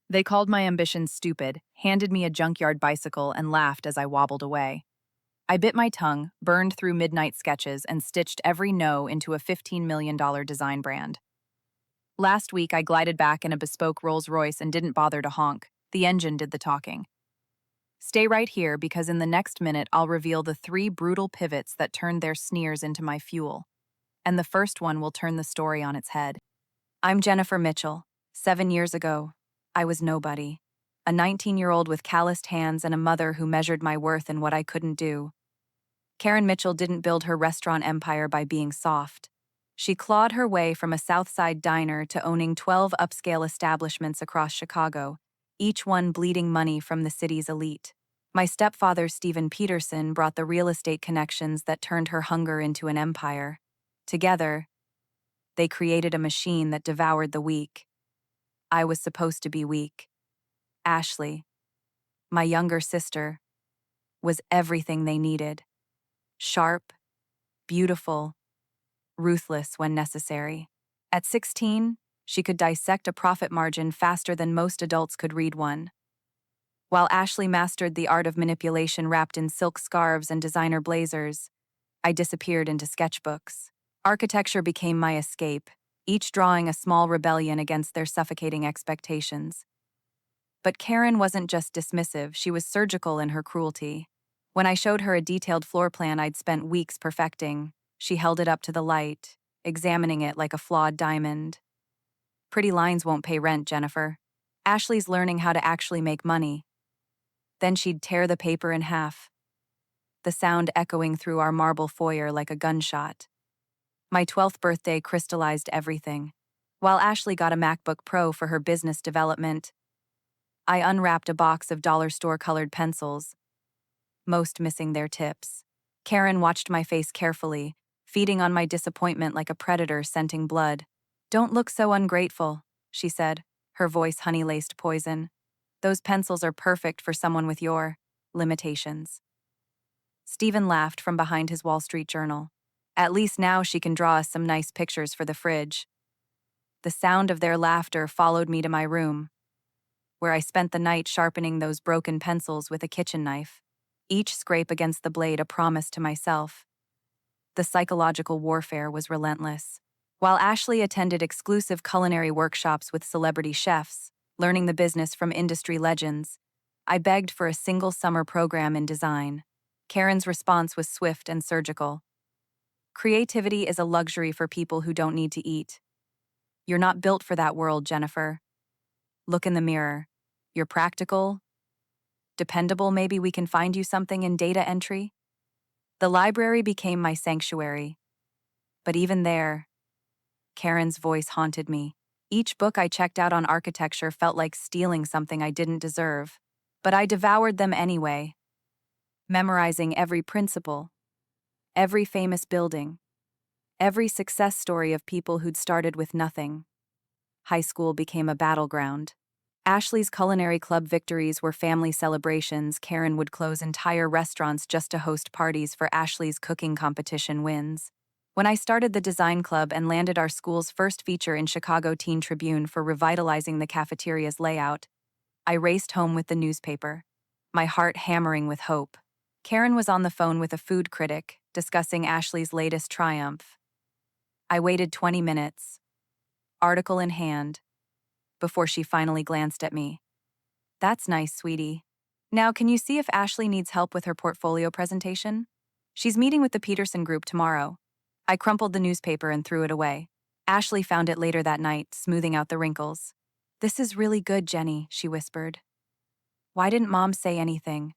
They called my ambition stupid, handed me a junkyard bicycle, and laughed as I wobbled away. I bit my tongue, burned through midnight sketches, and stitched every no into a $15 million design brand. Last week, I glided back in a bespoke Rolls Royce and didn't bother to honk. The engine did the talking. Stay right here because in the next minute, I'll reveal the 3 brutal pivots that turned their sneers into my fuel. And the first one will turn the story on its head. I'm Jennifer Mitchell. 7 years ago, I was nobody. A 19-year-old with calloused hands and a mother who measured my worth in what I couldn't do. Karen Mitchell didn't build her restaurant empire by being soft. She clawed her way from a South Side diner to owning 12 upscale establishments across Chicago, each one bleeding money from the city's elite. My stepfather, Stephen Peterson, brought the real estate connections that turned her hunger into an empire. Together, they created a machine that devoured the weak. I was supposed to be weak. Ashley, my younger sister, was everything they needed. Sharp, beautiful, ruthless when necessary. At 16, she could dissect a profit margin faster than most adults could read one. While Ashley mastered the art of manipulation wrapped in silk scarves and designer blazers, I disappeared into sketchbooks. Architecture became my escape, each drawing a small rebellion against their suffocating expectations. But Karen wasn't just dismissive, she was surgical in her cruelty. When I showed her a detailed floor plan I'd spent weeks perfecting, she held it up to the light, examining it like a flawed diamond. Pretty lines won't pay rent, Jennifer. Ashley's learning how to actually make money. Then she'd tear the paper in half, the sound echoing through our marble foyer like a gunshot. My 12th birthday crystallized everything. While Ashley got a MacBook Pro for her business development, I unwrapped a box of dollar store colored pencils, most missing their tips. Karen watched my face carefully, feeding on my disappointment like a predator scenting blood. "Don't look so ungrateful," she said, her voice honey-laced poison. "Those pencils are perfect for someone with your limitations." Stephen laughed from behind his Wall Street Journal. "At least now she can draw us some nice pictures for the fridge." The sound of their laughter followed me to my room, where I spent the night sharpening those broken pencils with a kitchen knife, each scrape against the blade a promise to myself. The psychological warfare was relentless. While Ashley attended exclusive culinary workshops with celebrity chefs, learning the business from industry legends, I begged for a single summer program in design. Karen's response was swift and surgical. "Creativity is a luxury for people who don't need to eat. You're not built for that world, Jennifer. Look in the mirror. You're practical, dependable. Maybe we can find you something in data entry." The library became my sanctuary. But even there, Karen's voice haunted me. Each book I checked out on architecture felt like stealing something I didn't deserve. But I devoured them anyway, memorizing every principle, every famous building, every success story of people who'd started with nothing. High school became a battleground. Ashley's culinary club victories were family celebrations. Karen would close entire restaurants just to host parties for Ashley's cooking competition wins. When I started the design club and landed our school's first feature in Chicago Teen Tribune for revitalizing the cafeteria's layout, I raced home with the newspaper, my heart hammering with hope. Karen was on the phone with a food critic, discussing Ashley's latest triumph. I waited 20 minutes, article in hand, before she finally glanced at me. "That's nice, sweetie. Now, can you see if Ashley needs help with her portfolio presentation? She's meeting with the Peterson Group tomorrow." I crumpled the newspaper and threw it away. Ashley found it later that night, smoothing out the wrinkles. "This is really good, Jenny," she whispered. "Why didn't Mom say anything?"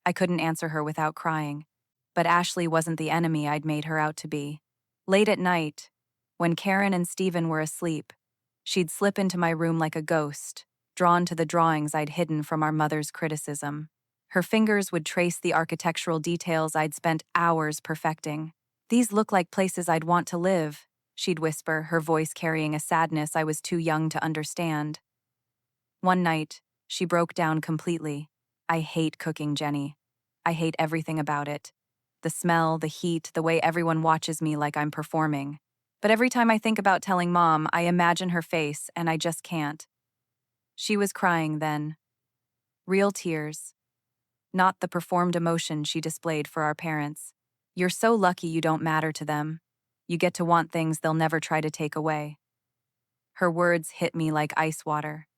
I couldn't answer her without crying. But Ashley wasn't the enemy I'd made her out to be. Late at night, when Karen and Stephen were asleep, she'd slip into my room like a ghost, drawn to the drawings I'd hidden from our mother's criticism. Her fingers would trace the architectural details I'd spent hours perfecting. "These look like places I'd want to live," she'd whisper, her voice carrying a sadness I was too young to understand. One night, she broke down completely. "I hate cooking, Jenny. I hate everything about it. The smell, the heat, the way everyone watches me like I'm performing. But every time I think about telling Mom, I imagine her face, and I just can't." She was crying then. Real tears. Not the performed emotion she displayed for our parents. You're so lucky you don't matter to them. You get to want things they'll never try to take away. Her words hit me like ice water.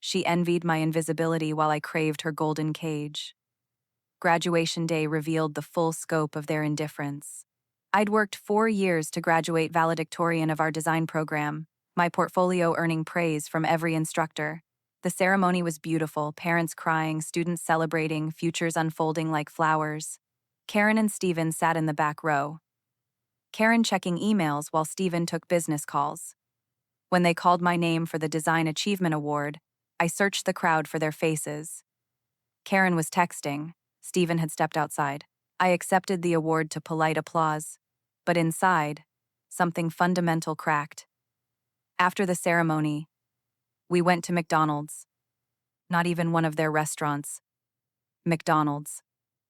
She envied my invisibility while I craved her golden cage. Graduation day revealed the full scope of their indifference. I'd worked 4 years to graduate valedictorian of our design program, my portfolio earning praise from every instructor. The ceremony was beautiful, parents crying, students celebrating, futures unfolding like flowers. Karen and Stephen sat in the back row. Karen checking emails while Stephen took business calls. When they called my name for the Design Achievement Award, I searched the crowd for their faces. Karen was texting. Stephen had stepped outside. I accepted the award to polite applause. But inside, something fundamental cracked. After the ceremony, we went to McDonald's. Not even one of their restaurants. McDonald's.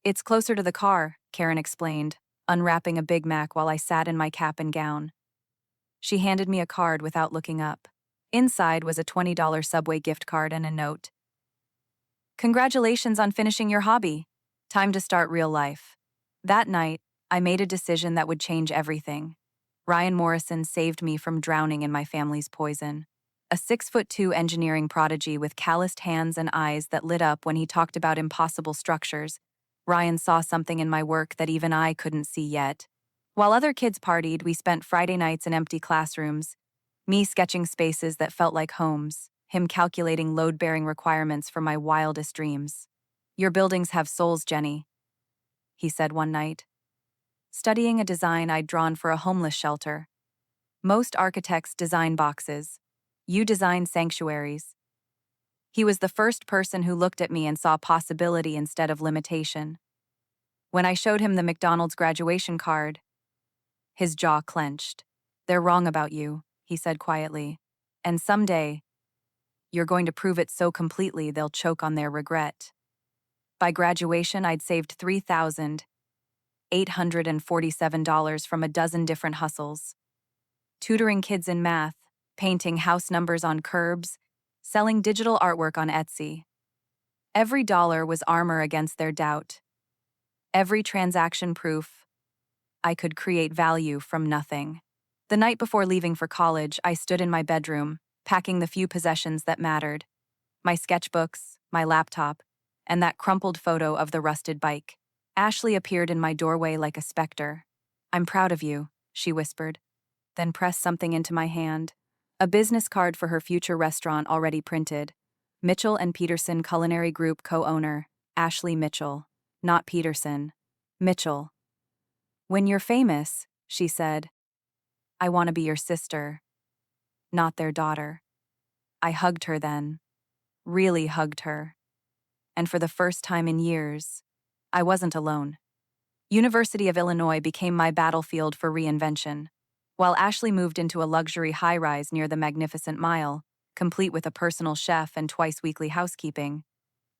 It's closer to the car, Karen explained, unwrapping a Big Mac while I sat in my cap and gown. She handed me a card without looking up. Inside was a $20 Subway gift card and a note. Congratulations on finishing your hobby. Time to start real life. That night, I made a decision that would change everything. Ryan Morrison saved me from drowning in my family's poison. A 6'2" engineering prodigy with calloused hands and eyes that lit up when he talked about impossible structures, Ryan saw something in my work that even I couldn't see yet. While other kids partied, we spent Friday nights in empty classrooms, me sketching spaces that felt like homes, him calculating load-bearing requirements for my wildest dreams. Your buildings have souls, Jenny, he said one night. Studying a design I'd drawn for a homeless shelter. Most architects design boxes. You design sanctuaries. He was the first person who looked at me and saw possibility instead of limitation. When I showed him the McDonald's graduation card, his jaw clenched. They're wrong about you, he said quietly. And someday, you're going to prove it so completely they'll choke on their regret. By graduation, I'd saved $3,847 from a dozen different hustles. Tutoring kids in math, painting house numbers on curbs, selling digital artwork on Etsy. Every dollar was armor against their doubt. Every transaction proof I could create value from nothing. The night before leaving for college, I stood in my bedroom, packing the few possessions that mattered. My sketchbooks, my laptop, and that crumpled photo of the rusted bike. Ashley appeared in my doorway like a specter. I'm proud of you, she whispered, then pressed something into my hand. A business card for her future restaurant already printed. Mitchell and Peterson Culinary Group co-owner, Ashley Mitchell. Not Peterson. Mitchell. When you're famous, she said, I want to be your sister, not their daughter. I hugged her then. Really hugged her. And for the first time in years, I wasn't alone. University of Illinois became my battlefield for reinvention. While Ashley moved into a luxury high-rise near the Magnificent Mile, complete with a personal chef and twice-weekly housekeeping,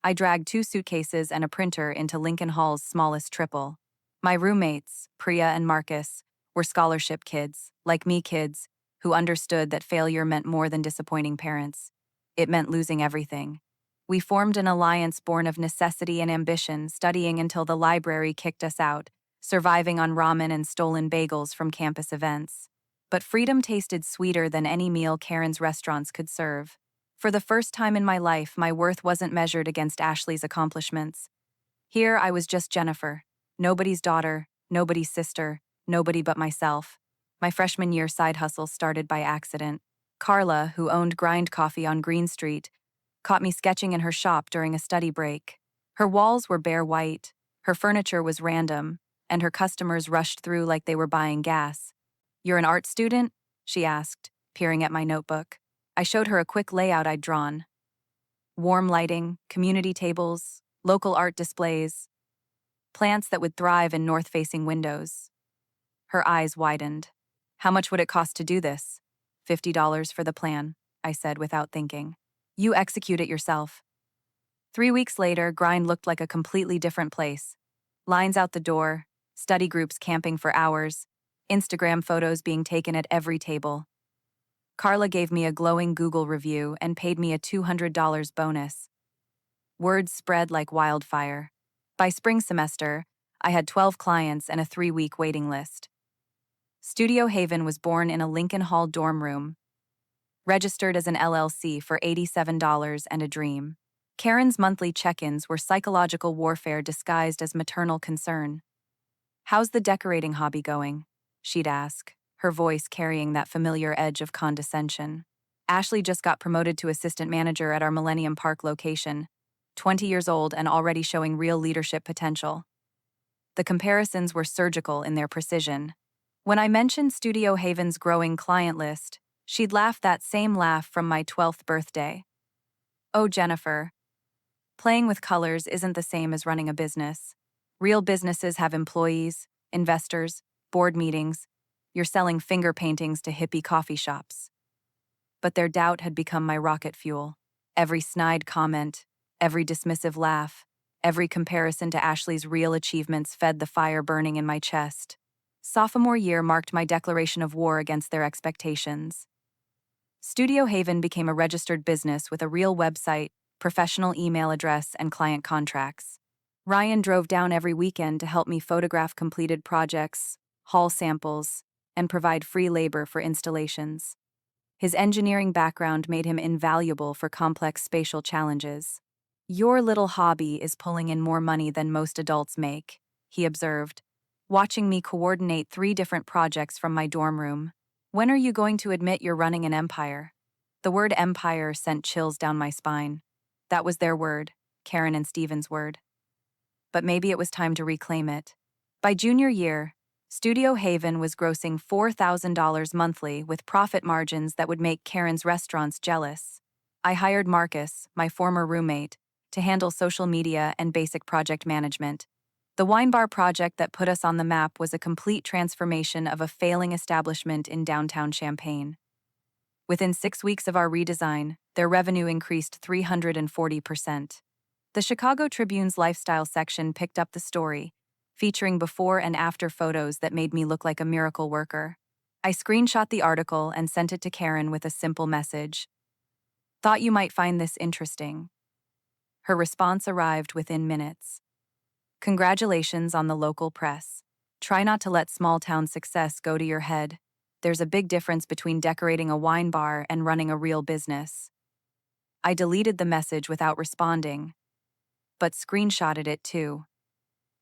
I dragged 2 suitcases and a printer into Lincoln Hall's smallest triple. My roommates, Priya and Marcus, were scholarship kids, like me kids, who understood that failure meant more than disappointing parents. It meant losing everything. We formed an alliance born of necessity and ambition, studying until the library kicked us out, surviving on ramen and stolen bagels from campus events. But freedom tasted sweeter than any meal Karen's restaurants could serve. For the first time in my life, my worth wasn't measured against Ashley's accomplishments. Here I was just Jennifer, nobody's daughter, nobody's sister, nobody but myself. My freshman year side hustle started by accident. Carla, who owned Grind Coffee on Green Street, caught me sketching in her shop during a study break. Her walls were bare white, her furniture was random, and her customers rushed through like they were buying gas. You're an art student? She asked, peering at my notebook. I showed her a quick layout I'd drawn. Warm lighting, community tables, local art displays, plants that would thrive in north-facing windows. Her eyes widened. How much would it cost to do this? $50 for the plan, I said without thinking. You execute it yourself. 3 weeks later, Grind looked like a completely different place. Lines out the door, study groups camping for hours, Instagram photos being taken at every table. Carla gave me a glowing Google review and paid me a $200 bonus. Words spread like wildfire. By spring semester, I had 12 clients and a 3-week waiting list. Studio Haven was born in a Lincoln Hall dorm room, registered as an LLC for $87 and a dream. Karen's monthly check-ins were psychological warfare disguised as maternal concern. "How's the decorating hobby going?" she'd ask, her voice carrying that familiar edge of condescension. "Ashley just got promoted to assistant manager at our Millennium Park location, 20 years old and already showing real leadership potential." The comparisons were surgical in their precision. When I mentioned Studio Haven's growing client list, she'd laugh that same laugh from my 12th birthday. "Oh, Jennifer, playing with colors isn't the same as running a business. Real businesses have employees, investors, board meetings. You're selling finger paintings to hippie coffee shops." But their doubt had become my rocket fuel. Every snide comment, every dismissive laugh, every comparison to Ashley's real achievements fed the fire burning in my chest. Sophomore year marked my declaration of war against their expectations. Studio Haven became a registered business with a real website, professional email address, and client contracts. Ryan drove down every weekend to help me photograph completed projects, haul samples, and provide free labor for installations. His engineering background made him invaluable for complex spatial challenges. "Your little hobby is pulling in more money than most adults make," he observed, watching me coordinate 3 different projects from my dorm room. "When are you going to admit you're running an empire?" The word empire sent chills down my spine. That was their word, Karen and Steven's word. But maybe it was time to reclaim it. By junior year, Studio Haven was grossing $4,000 monthly with profit margins that would make Karen's restaurants jealous. I hired Marcus, my former roommate, to handle social media and basic project management. The wine bar project that put us on the map was a complete transformation of a failing establishment in downtown Champaign. Within 6 weeks of our redesign, their revenue increased 340%. The Chicago Tribune's lifestyle section picked up the story, featuring before and after photos that made me look like a miracle worker. I screenshot the article and sent it to Karen with a simple message. "Thought you might find this interesting." Her response arrived within minutes. "Congratulations on the local press. Try not to let small-town success go to your head. There's a big difference between decorating a wine bar and running a real business." I deleted the message without responding, but screenshotted it too.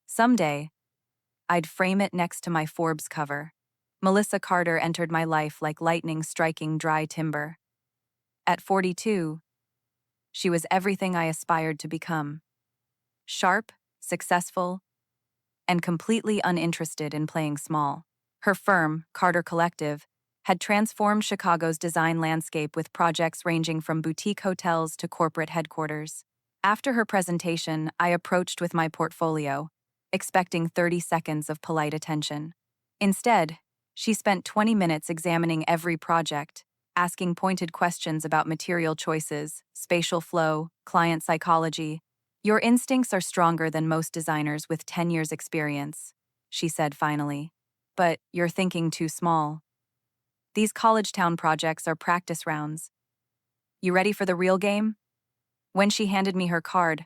Someday, I'd frame it next to my Forbes cover. Melissa Carter entered my life like lightning striking dry timber. At 42, she was everything I aspired to become. Sharp, successful, and completely uninterested in playing small. Her firm, Carter Collective, had transformed Chicago's design landscape with projects ranging from boutique hotels to corporate headquarters. After her presentation, I approached with my portfolio, expecting 30 seconds of polite attention. Instead, she spent 20 minutes examining every project, asking pointed questions about material choices, spatial flow, client psychology. "Your instincts are stronger than most designers with 10 years' experience," she said finally. "But you're thinking too small. These college town projects are practice rounds. You ready for the real game?" When she handed me her card,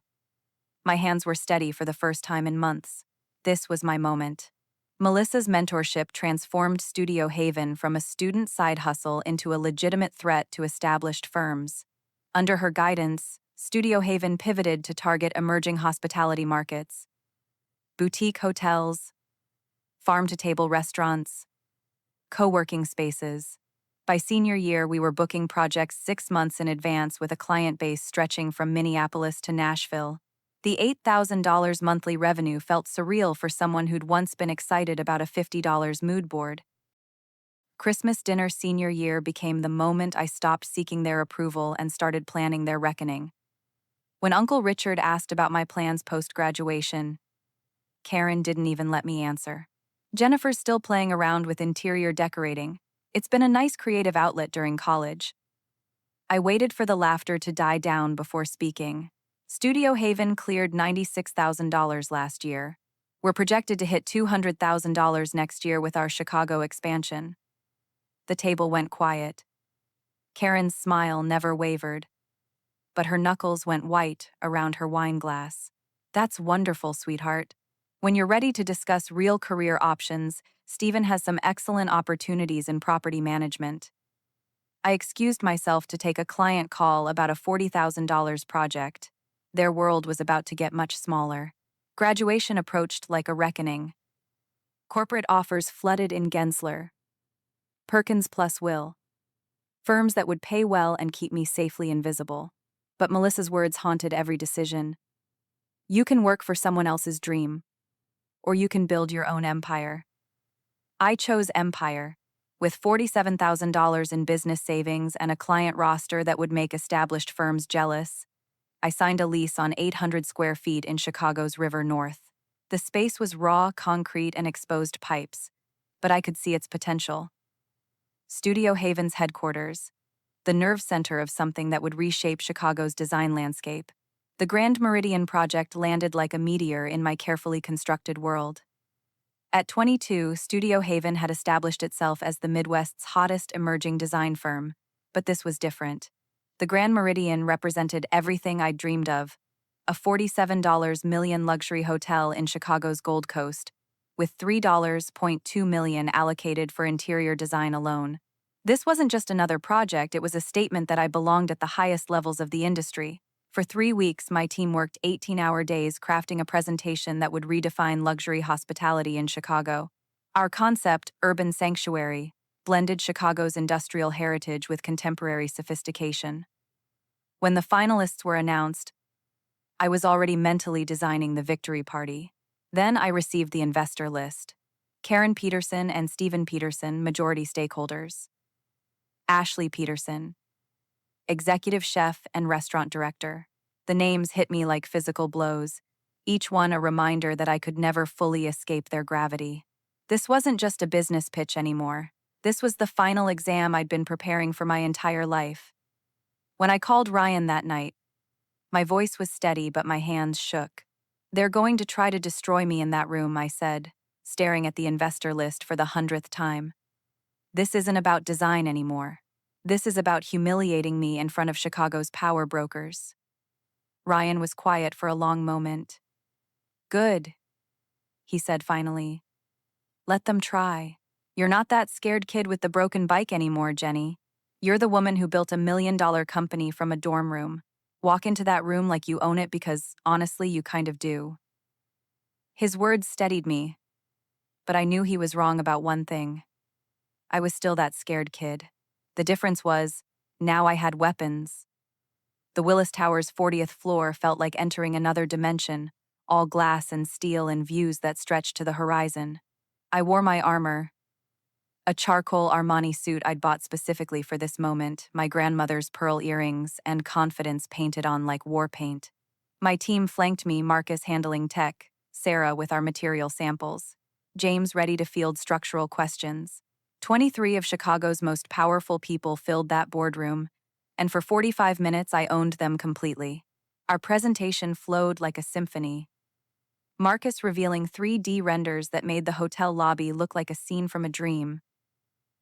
my hands were steady for the first time in months. This was my moment. Melissa's mentorship transformed Studio Haven from a student side hustle into a legitimate threat to established firms. Under her guidance, Studio Haven pivoted to target emerging hospitality markets, boutique hotels, farm-to-table restaurants, co-working spaces. By senior year, we were booking projects 6 months in advance with a client base stretching from Minneapolis to Nashville. The $8,000 monthly revenue felt surreal for someone who'd once been excited about a $50 mood board. Christmas dinner senior year became the moment I stopped seeking their approval and started planning their reckoning. When Uncle Richard asked about my plans post-graduation, Karen didn't even let me answer. "Jennifer's still playing around with interior decorating. It's been a nice creative outlet during college." I waited for the laughter to die down before speaking. "Studio Haven cleared $96,000 last year. We're projected to hit $200,000 next year with our Chicago expansion." The table went quiet. Karen's smile never wavered, but her knuckles went white around her wine glass. That's wonderful, sweetheart. When you're ready to discuss real career options, Stephen has some excellent opportunities in property management. I excused myself to take a client call about a $40,000 project. Their world was about to get much smaller. Graduation approached like a reckoning. Corporate offers flooded in Gensler. Perkins plus Will. Firms that would pay well and keep me safely invisible. But Melissa's words haunted every decision. You can work for someone else's dream, or you can build your own empire. I chose empire. With $47,000 in business savings and a client roster that would make established firms jealous, I signed a lease on 800 square feet in Chicago's River North. The space was raw concrete and exposed pipes, but I could see its potential. Studio Haven's headquarters, the nerve center of something that would reshape Chicago's design landscape. The Grand Meridian project landed like a meteor in my carefully constructed world. At 22, Studio Haven had established itself as the Midwest's hottest emerging design firm, but this was different. The Grand Meridian represented everything I'd dreamed of, a $47 million luxury hotel in Chicago's Gold Coast, with $3.2 million allocated for interior design alone. This wasn't just another project, it was a statement that I belonged at the highest levels of the industry. For 3 weeks, my team worked 18-hour days crafting a presentation that would redefine luxury hospitality in Chicago. Our concept, Urban Sanctuary, blended Chicago's industrial heritage with contemporary sophistication. When the finalists were announced, I was already mentally designing the victory party. Then I received the investor list. Karen Peterson and Stephen Peterson, majority stakeholders. Ashley Peterson, executive chef and restaurant director. The names hit me like physical blows, each one a reminder that I could never fully escape their gravity. This wasn't just a business pitch anymore. This was the final exam I'd been preparing for my entire life. When I called Ryan that night, my voice was steady but my hands shook. They're going to try to destroy me in that room, I said, staring at the investor list for the 100th time. This isn't about design anymore. This is about humiliating me in front of Chicago's power brokers. Ryan was quiet for a long moment. Good, he said finally. Let them try. You're not that scared kid with the broken bike anymore, Jenny. You're the woman who built $1 million company from a dorm room. Walk into that room like you own it because, honestly, you kind of do. His words steadied me, but I knew he was wrong about one thing. I was still that scared kid. The difference was, now I had weapons. The Willis Tower's 40th floor felt like entering another dimension, all glass and steel and views that stretched to the horizon. I wore my armor, a charcoal Armani suit I'd bought specifically for this moment, my grandmother's pearl earrings, and confidence painted on like war paint. My team flanked me, Marcus handling tech, Sarah with our material samples, James ready to field structural questions. 23 of Chicago's most powerful people filled that boardroom, and for 45 minutes I owned them completely. Our presentation flowed like a symphony. Marcus revealing 3D renders that made the hotel lobby look like a scene from a dream.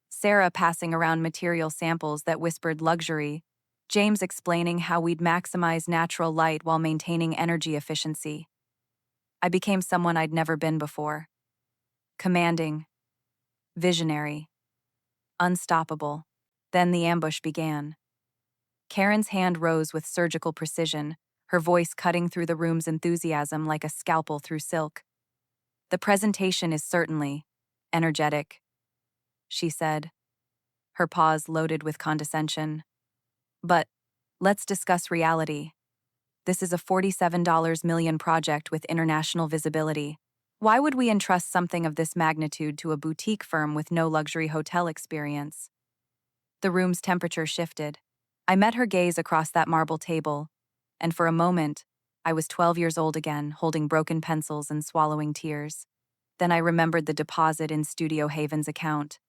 Sarah passing around material samples that whispered luxury. James explaining how we'd maximize natural light while maintaining energy efficiency. I became someone I'd never been before. Commanding. Visionary. Unstoppable. Then the ambush began. Karen's hand rose with surgical precision, her voice cutting through the room's enthusiasm like a scalpel through silk. The presentation is certainly energetic, she said, her pause loaded with condescension. But let's discuss reality. This is a $47 million project with international visibility. Why would we entrust something of this magnitude to a boutique firm with no luxury hotel experience? The room's temperature shifted. I met her gaze across that marble table, and for a moment, I was 12 years old again, holding broken pencils and swallowing tears. Then I remembered the deposit in Studio Haven's account,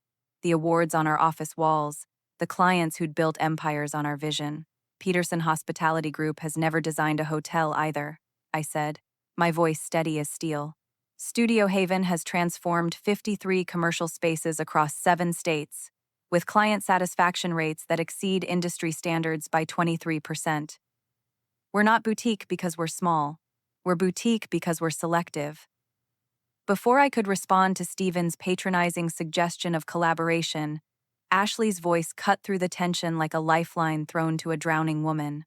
the awards on our office walls, the clients who'd built empires on our vision. Peterson Hospitality Group has never designed a hotel either, I said, my voice steady as steel. Studio Haven has transformed 53 commercial spaces across 7 states, with client satisfaction rates that exceed industry standards by 23%. We're not boutique because we're small. We're boutique because we're selective. Before I could respond to Stephen's patronizing suggestion of collaboration, Ashley's voice cut through the tension like a lifeline thrown to a drowning woman.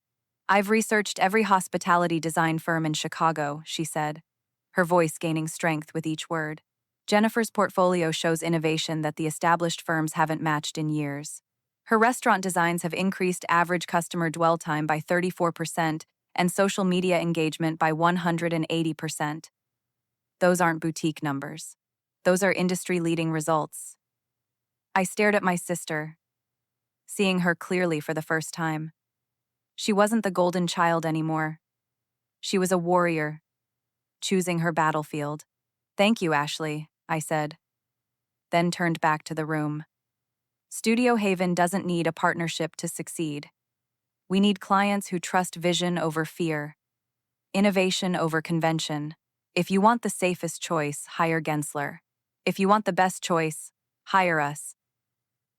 "I've researched every hospitality design firm in Chicago," she said, her voice gaining strength with each word. "Jennifer's portfolio shows innovation that the established firms haven't matched in years. Her restaurant designs have increased average customer dwell time by 34% and social media engagement by 180%. Those aren't boutique numbers. Those are industry-leading results." I stared at my sister, seeing her clearly for the first time. She wasn't the golden child anymore. She was a warrior, choosing her battlefield. "Thank you, Ashley," I said, then turned back to the room. Studio Haven doesn't need a partnership to succeed. We need clients who trust vision over fear, innovation over convention. If you want the safest choice, hire Gensler. If you want the best choice, hire us.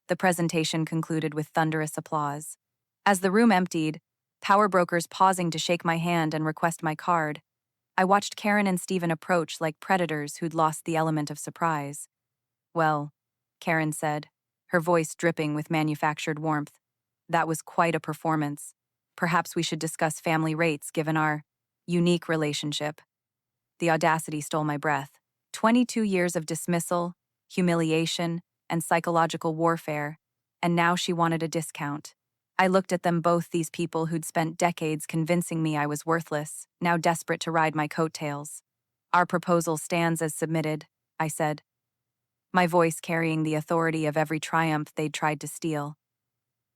The presentation concluded with thunderous applause. As the room emptied, power brokers pausing to shake my hand and request my card, I watched Karen and Stephen approach like predators who'd lost the element of surprise. "Well," Karen said, her voice dripping with manufactured warmth, "that was quite a performance. Perhaps we should discuss family rates given our unique relationship." The audacity stole my breath. 22 years of dismissal, humiliation, and psychological warfare, and now she wanted a discount. I looked at them both, these people who'd spent decades convincing me I was worthless, now desperate to ride my coattails. "Our proposal stands as submitted," I said, my voice carrying the authority of every triumph they'd tried to steal.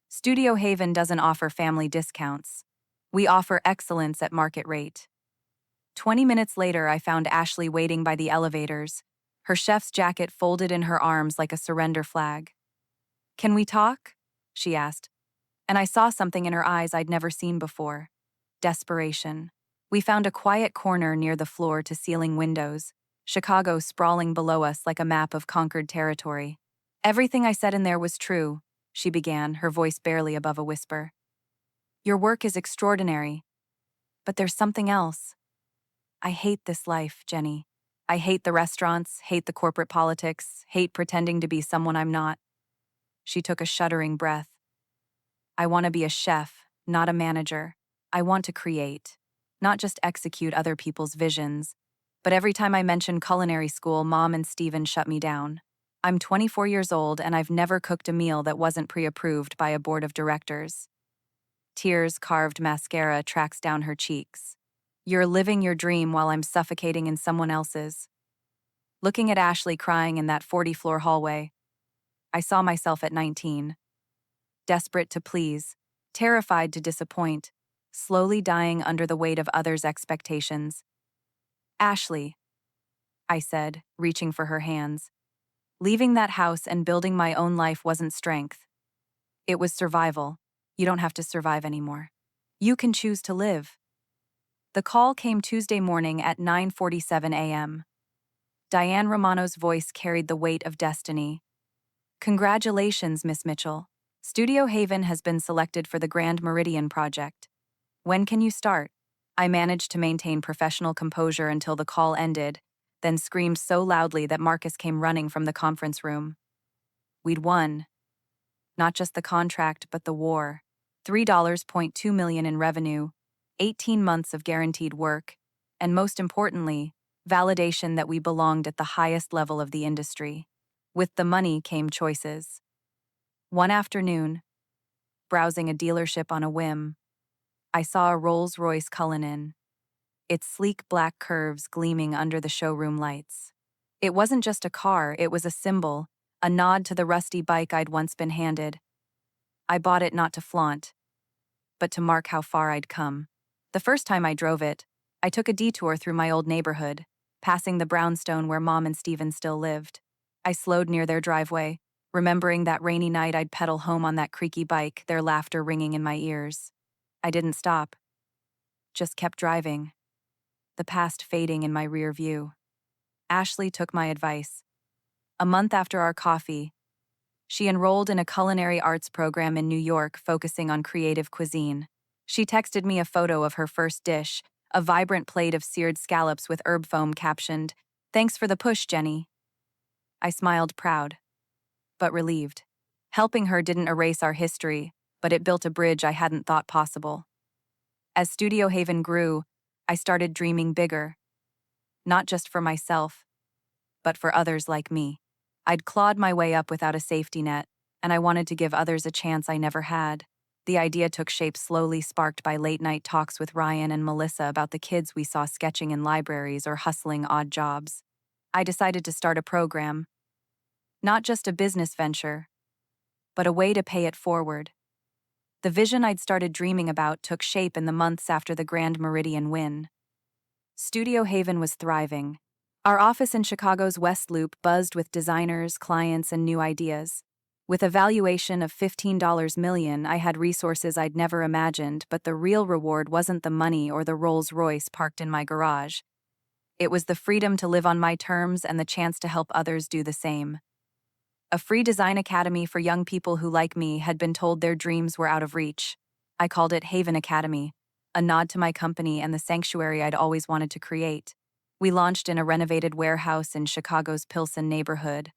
"Studio Haven doesn't offer family discounts. We offer excellence at market rate." 20 minutes later, I found Ashley waiting by the elevators, her chef's jacket folded in her arms like a surrender flag. "Can we talk?" she asked, and I saw something in her eyes I'd never seen before. Desperation. We found a quiet corner near the floor-to-ceiling windows, Chicago sprawling below us like a map of conquered territory. "Everything I said in there was true," she began, her voice barely above a whisper. "Your work is extraordinary. But there's something else. I hate this life, Jenny. I hate the restaurants, hate the corporate politics, hate pretending to be someone I'm not." She took a shuddering breath. "I want to be a chef, not a manager. I want to create, not just execute other people's visions. But every time I mention culinary school, Mom and Stephen shut me down. I'm 24 years old and I've never cooked a meal that wasn't pre-approved by a board of directors." Tears carved mascara tracks down her cheeks. "You're living your dream while I'm suffocating in someone else's." Looking at Ashley crying in that 40-floor hallway, I saw myself at 19. Desperate to please, terrified to disappoint, slowly dying under the weight of others' expectations. "Ashley," I said, reaching for her hands. "Leaving that house and building my own life wasn't strength. It was survival. You don't have to survive anymore. You can choose to live." The call came Tuesday morning at 9:47 a.m. Diane Romano's voice carried the weight of destiny. "Congratulations, Miss Mitchell. Studio Haven has been selected for the Grand Meridian project. When can you start?" I managed to maintain professional composure until the call ended, then screamed so loudly that Marcus came running from the conference room. We'd won. Not just the contract, but the war. $3.2 million in revenue, 18 months of guaranteed work, and most importantly, validation that we belonged at the highest level of the industry. With the money came choices. One afternoon, browsing a dealership on a whim, I saw a Rolls-Royce Cullinan, its sleek black curves gleaming under the showroom lights. It wasn't just a car, it was a symbol, a nod to the rusty bike I'd once been handed. I bought it not to flaunt, but to mark how far I'd come. The first time I drove it, I took a detour through my old neighborhood, passing the brownstone where Mom and Stephen still lived. I slowed near their driveway, remembering that rainy night I'd pedal home on that creaky bike, their laughter ringing in my ears. I didn't stop, just kept driving, the past fading in my rear view. Ashley took my advice. A month after our coffee, She enrolled in a culinary arts program in New York focusing on creative cuisine. She texted me a photo of her first dish, a vibrant plate of seared scallops with herb foam captioned, "Thanks for the push, Jenny." I smiled proud, but relieved. Helping her didn't erase our history, but it built a bridge I hadn't thought possible. As Studio Haven grew, I started dreaming bigger, not just for myself, but for others like me. I'd clawed my way up without a safety net, and I wanted to give others a chance I never had. The idea took shape slowly, sparked by late-night talks with Ryan and Melissa about the kids we saw sketching in libraries or hustling odd jobs. I decided to start a program, not just a business venture, but a way to pay it forward. The vision I'd started dreaming about took shape in the months after the Grand Meridian win. Studio Haven was thriving. Our office in Chicago's West Loop buzzed with designers, clients, and new ideas. With a valuation of $15 million, I had resources I'd never imagined, but the real reward wasn't the money or the Rolls-Royce parked in my garage. It was the freedom to live on my terms and the chance to help others do the same. A free design academy for young people who, like me, had been told their dreams were out of reach. I called it Haven Academy, a nod to my company and the sanctuary I'd always wanted to create. We launched in a renovated warehouse in Chicago's Pilsen neighborhood,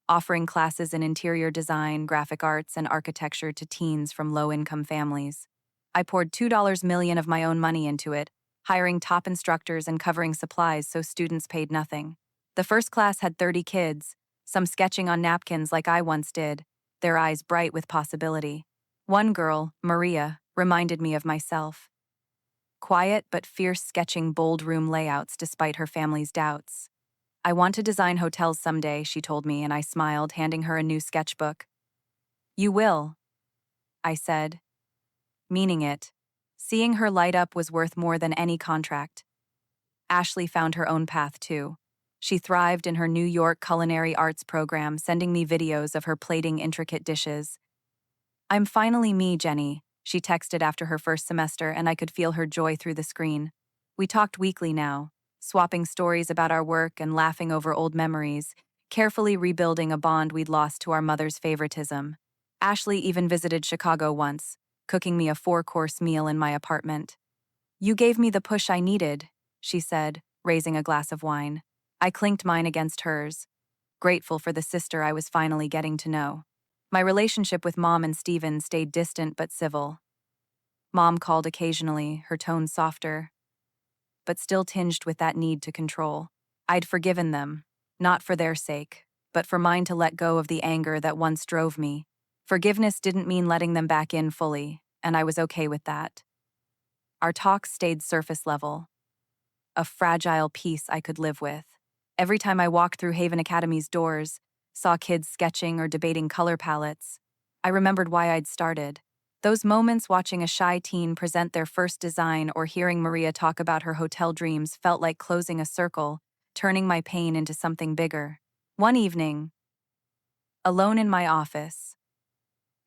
offering classes in interior design, graphic arts, and architecture to teens from low-income families. I poured $2 million of my own money into it, hiring top instructors and covering supplies so students paid nothing. The first class had 30 kids, some sketching on napkins like I once did, their eyes bright with possibility. One girl, Maria, reminded me of myself. Quiet but fierce, sketching bold room layouts despite her family's doubts. "I want to design hotels someday," she told me, and I smiled, handing her a new sketchbook. "You will," I said, meaning it. Seeing her light up was worth more than any contract. Ashley found her own path, too. She thrived in her New York culinary arts program, sending me videos of her plating intricate dishes. "I'm finally me, Jenny," she texted after her first semester, and I could feel her joy through the screen. We talked weekly now, swapping stories about our work and laughing over old memories, carefully rebuilding a bond we'd lost to our mother's favoritism. Ashley even visited Chicago once, cooking me a 4-course meal in my apartment. "You gave me the push I needed," she said, raising a glass of wine. I clinked mine against hers, grateful for the sister I was finally getting to know. My relationship with Mom and Steven stayed distant but civil. Mom called occasionally, her tone softer, but still tinged with that need to control. I'd forgiven them, not for their sake, but for mine to let go of the anger that once drove me. Forgiveness didn't mean letting them back in fully, and I was okay with that. Our talks stayed surface level, a fragile piece I could live with. Every time I walked through Haven Academy's doors, saw kids sketching or debating color palettes, I remembered why I'd started. Those moments watching a shy teen present their first design or hearing Maria talk about her hotel dreams felt like closing a circle, turning my pain into something bigger. One evening, alone in my office,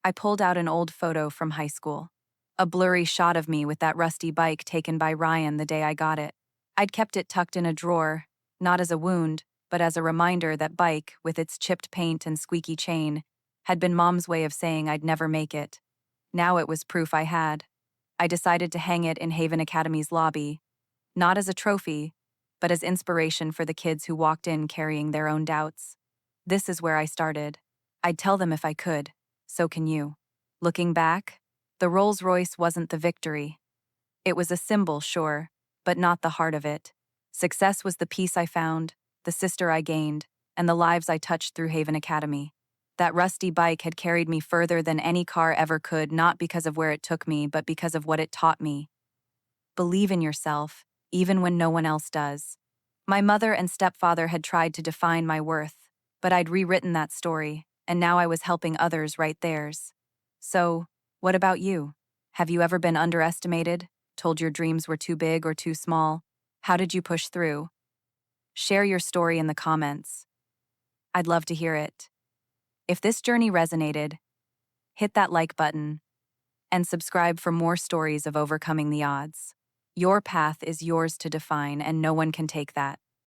I pulled out an old photo from high school. A blurry shot of me with that rusty bike taken by Ryan the day I got it. I'd kept it tucked in a drawer, not as a wound, but as a reminder that bike, with its chipped paint and squeaky chain, had been Mom's way of saying I'd never make it. Now it was proof I had. I decided to hang it in Haven Academy's lobby, not as a trophy, but as inspiration for the kids who walked in carrying their own doubts. This is where I started. I'd tell them if I could. So can you. Looking back, the Rolls-Royce wasn't the victory. It was a symbol, sure, but not the heart of it. Success was the peace I found, the sister I gained, and the lives I touched through Haven Academy. That rusty bike had carried me further than any car ever could, not because of where it took me, but because of what it taught me. Believe in yourself, even when no one else does. My mother and stepfather had tried to define my worth, but I'd rewritten that story, and now I was helping others write theirs. So, what about you? Have you ever been underestimated, told your dreams were too big or too small? How did you push through? Share your story in the comments. I'd love to hear it. If this journey resonated, hit that like button and subscribe for more stories of overcoming the odds. Your path is yours to define, and no one can take that.